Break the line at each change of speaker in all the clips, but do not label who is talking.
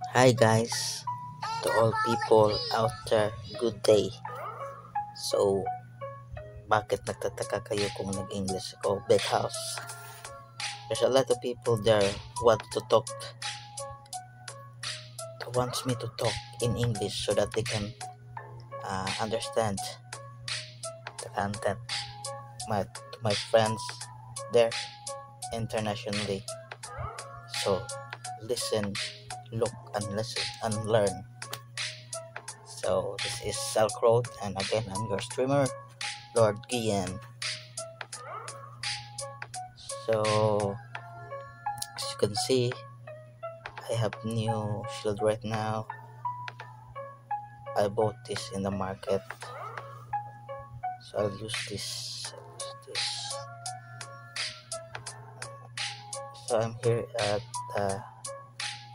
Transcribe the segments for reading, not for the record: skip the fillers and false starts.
Hi guys, to all people out there, good day. So, bakit nagtataka kayo kung nag-English ako? Because there's a lot of people there wants me to talk in English so that they can understand the content to my friends there internationally. So, listen, look, and listen and learn. So, this is Silk Road, and again, I'm your streamer, Lord Gian. So, as you can see, I have new shield right now. I bought this in the market, so I'll use this. So I'm here at the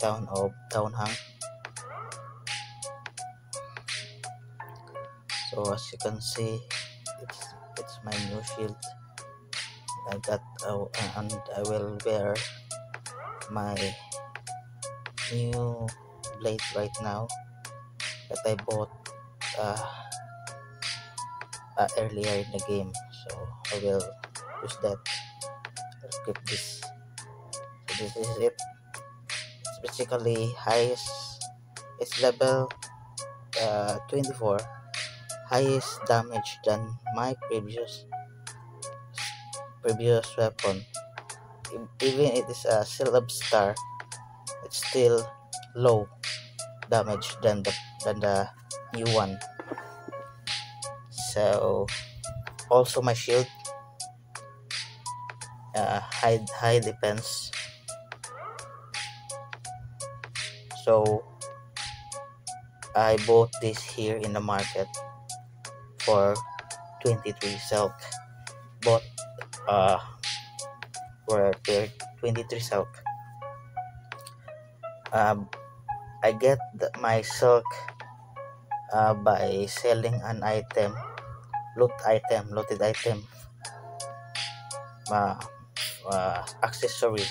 town of Townhang. So as you can see, it's my new shield. I got and I will wear my new blade right now that I bought earlier in the game. So I will use that. I'll keep this. So this is it. It's basically highest. It's level 24. Highest damage than my previous weapon. Even it is a Silab Star, it's still low damage than the new one. So also my shield high defense. So I bought this here in the market for 23 silk. Bought for 23 silk. I get my silk by selling an item, looted item, accessory,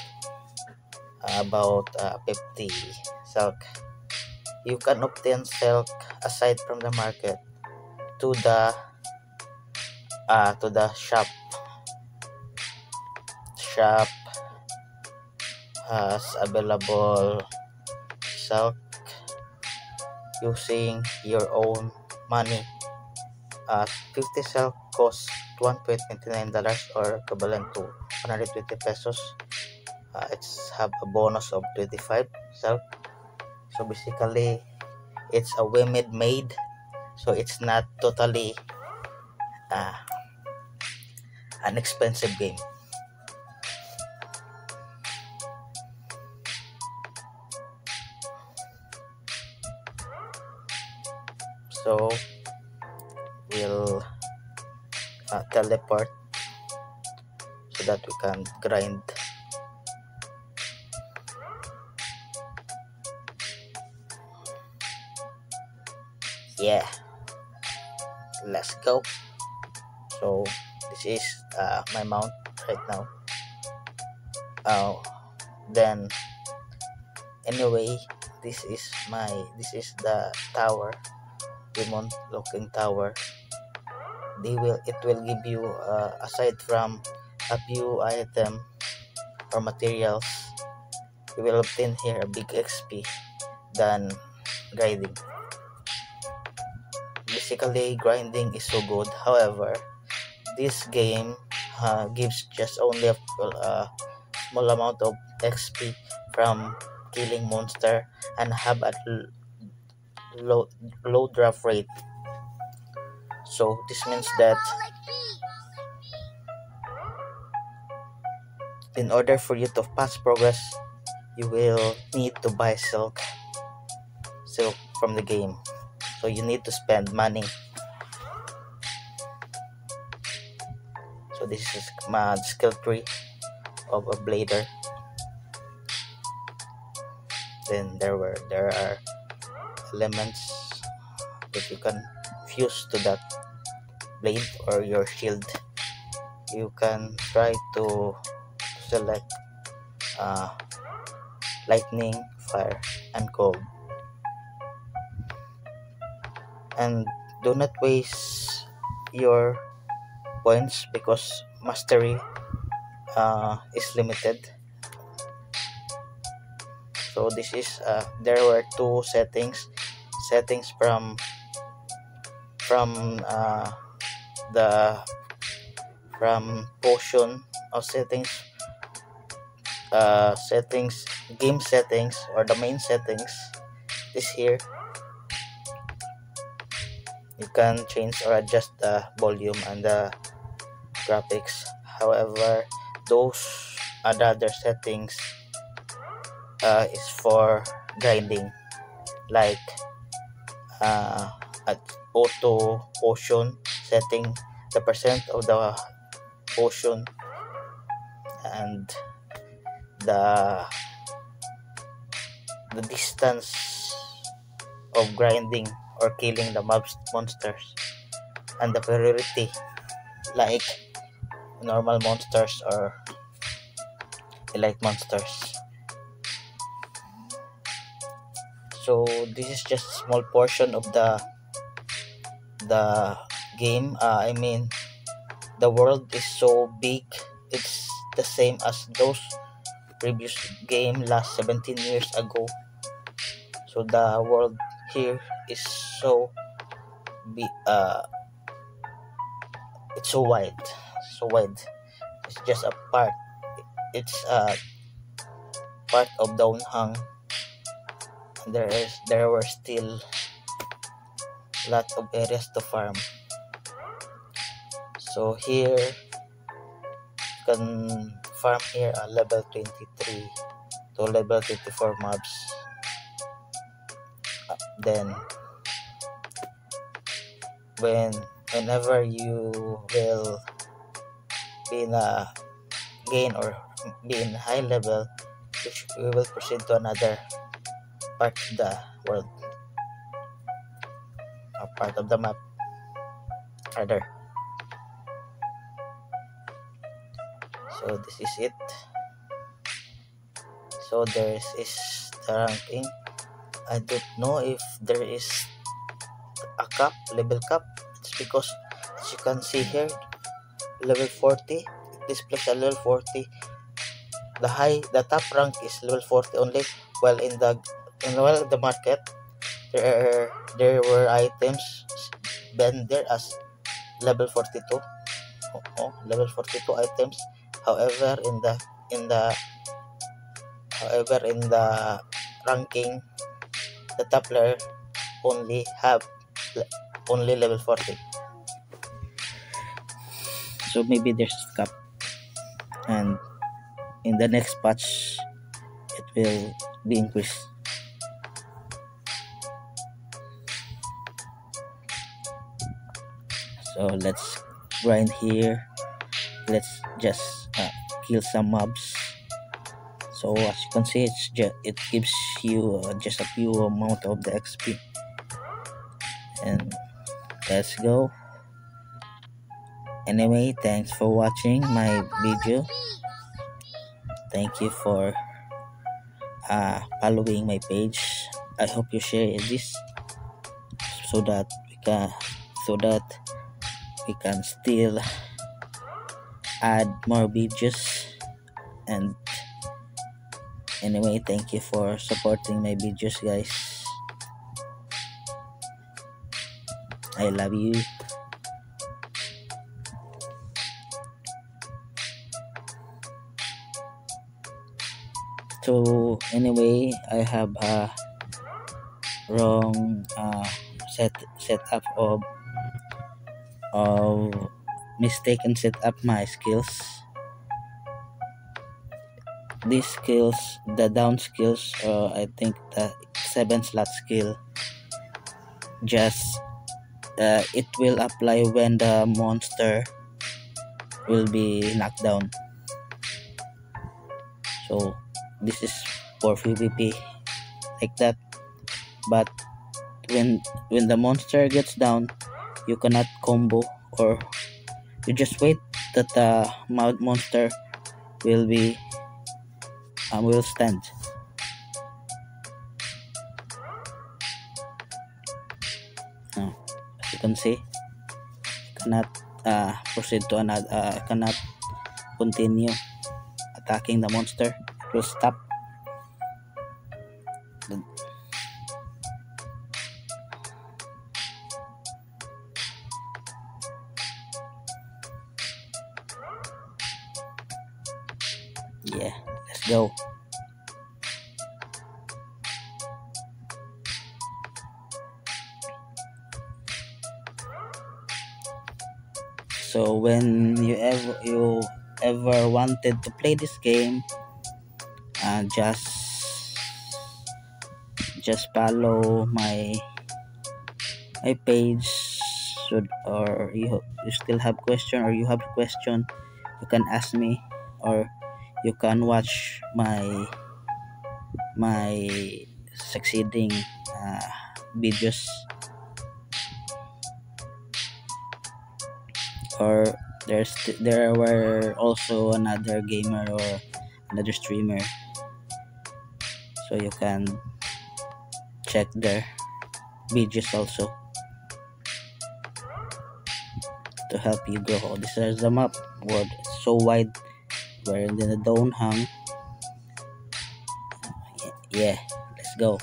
about 50 silk. You can obtain silk aside from the market to the shop. Shop has available silk using your own money. 50 silk costs $1.29 or equivalent to 120 pesos. It's have a bonus of 25 silk. So basically, it's a women made, so it's not totally an expensive game. So we'll teleport so that we can grind. Yeah, let's go. So this is my mount right now. Then anyway, this is the tower, demon looking tower. It will give you aside from a few item or materials, you will obtain here a big XP than grinding. Basically, grinding is so good. However, this game gives just only a small amount of XP from killing monster and have a low drop rate. So this means that in order for you to fast progress, you will need to buy silk from the game. So you need to spend money. So this is my skill tree of a blader. Then there are elements that you can fuse to that blade or your shield. You can try to select lightning, fire, and cold. And do not waste your points because mastery is limited. So this is there were two settings from the from potion or settings, game settings, or the main settings is here. You can change or adjust the volume and the graphics. However, those other settings is for grinding, like at auto potion setting the percent of the potion and the distance of grinding or killing the monsters, and the priority, like normal monsters or elite monsters. So this is just a small portion of the game. I mean, the world is so big. It's the same as those previous game last 17 years ago. So the world here is so big. It's so wide, so wide. It's just a part. It's a part of Downhang. There were still lot of areas to farm. So here you can farm here at level 23 to level 24 mobs. Then whenever you will be in a gain or be in high level, we will proceed to another part of the world, a part of the map rather. So this is it. So there is the ranking. I don't know if there is a level cap. It's because, as you can see here, level 40, it displays a level 40. The top rank is level 40 only, while in the market there were items banned there as level 42. Level 42 items. However, in the ranking, the top player only have only level 40. So maybe there's a cap, and in the next patch it will be increased. So let's grind here. Let's just kill some mobs. So as you can see, it gives you just a few amount of the XP. And let's go. Anyway, thanks for watching my video. Thank you for following my page. I hope you share this so that we can still add more videos. And anyway, thank you for supporting my videos, guys. I love you. So anyway, I have a wrong setup of mistaken setup my skills. These skills, the down skills, I think the 7-slot skill, just it will apply when the monster will be knocked down. So this is for PvP like that. But when the monster gets down, you cannot combo, or you just wait that the monster will stand. As you can see, cannot proceed to another, cannot continue attacking the monster. It will stop. Yeah, let's go. So when you ever wanted to play this game, uh, just just follow my page. Should or you still have question, or you have question, you can ask me, or you can watch my succeeding videos, or there were also another gamer or another streamer, so you can check their videos also to help you grow. Oh, this is the map world. It's so wide. We're in the Dawn Hang. Yeah, let's go.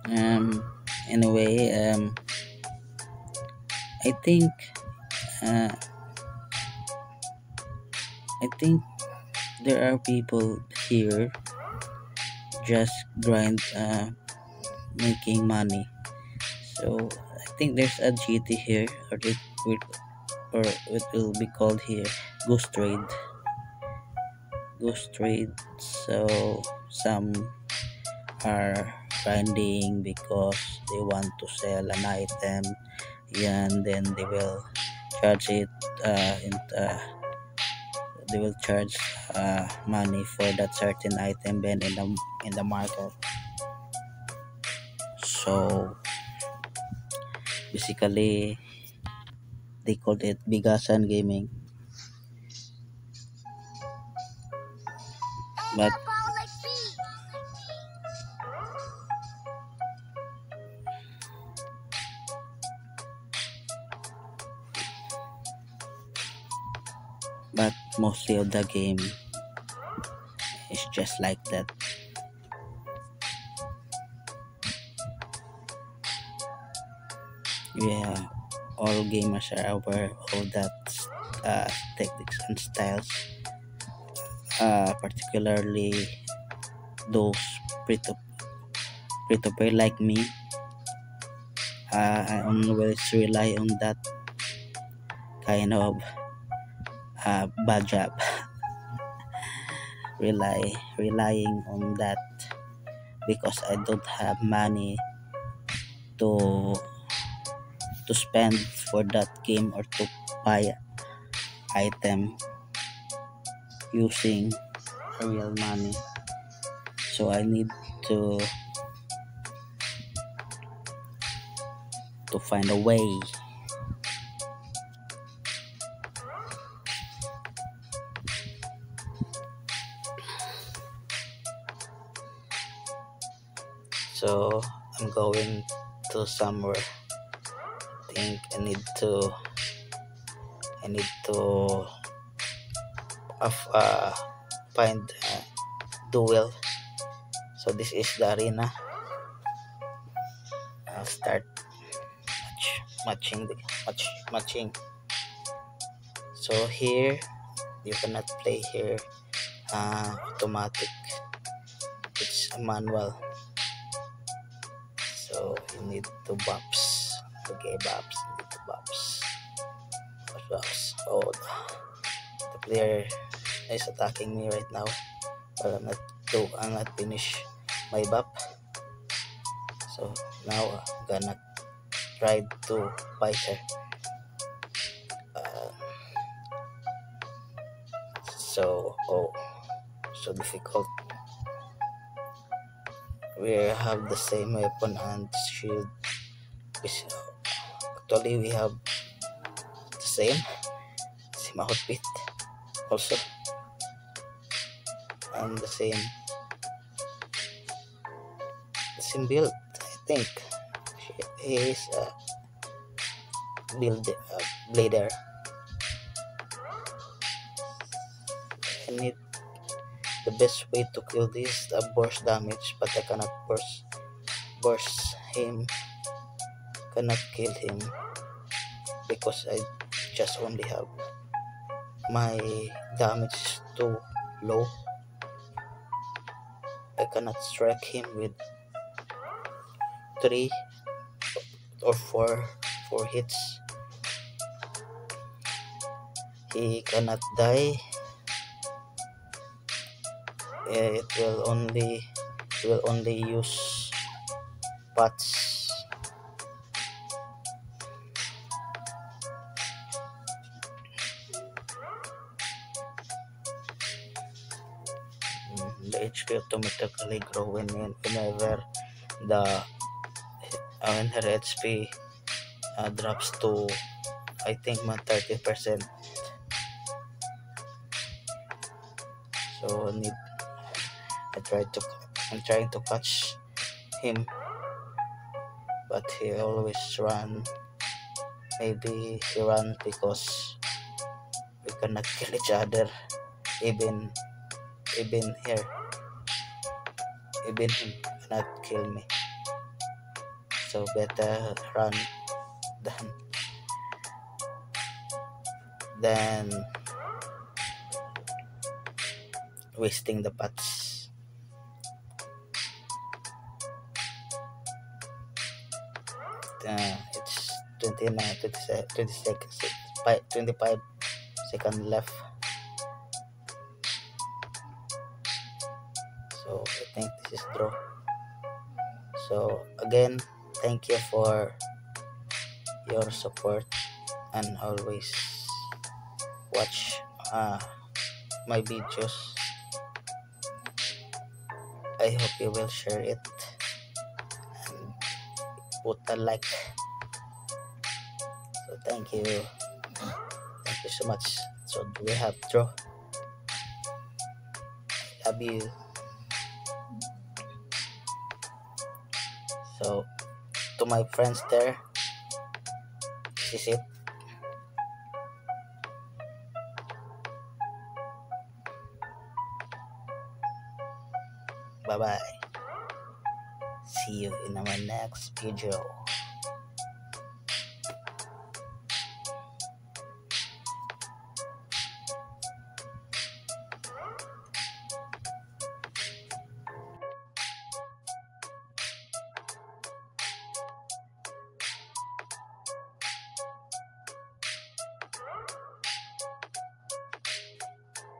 Um. Anyway, I think uh, I think there are people here just grind, making money. So I think there's a GT here, or it will be called here Ghost Trade. Ghost Trade. So some are grinding because they want to sell an item, and then they will charge it, in, they will charge money for that certain item then in the market. So basically they called it Bigasan Gaming, but mostly of the game is just like that. Yeah, all gamers are aware of that techniques and styles, particularly those free to play like me. I always rely on that kind of bad job. Relying on that because I don't have money to spend for that game, or to buy item using real money. So I need to find a way. So I'm going to somewhere. I think I need to find a duel. So this is the arena. I'll start matching. So here you cannot play here automatic. It's a manual. So you need to bops. Okay, bops. You need to bops. Bops. Oh, the player is attacking me right now, but I'm not finished my bop. So now gonna try to fight her. uh, so difficult. We have the same weapon and shield. Actually we have the same outfit also, and the same build. I think he is a blader. I need the best way to kill this burst damage, but I cannot burst him, cannot kill him because I just only have my damage too low. I cannot strike him with 3 or 4 hits. He cannot die. It will only use pots. The HP automatically grow whenever when her HP drops to, I think, 30%. So I'm trying to catch him, but he always run. Maybe he run because we cannot kill each other. Even here, even him cannot kill me. So better run than wasting the pots. It's 29, 20 seconds, 25 seconds left. So I think this is draw. So again, thank you for your support and always watch my videos. I hope you will share it and put a like. So thank you so much. So we have draw. Love you. So to my friends there, this is it. Bye bye. See you in our next video.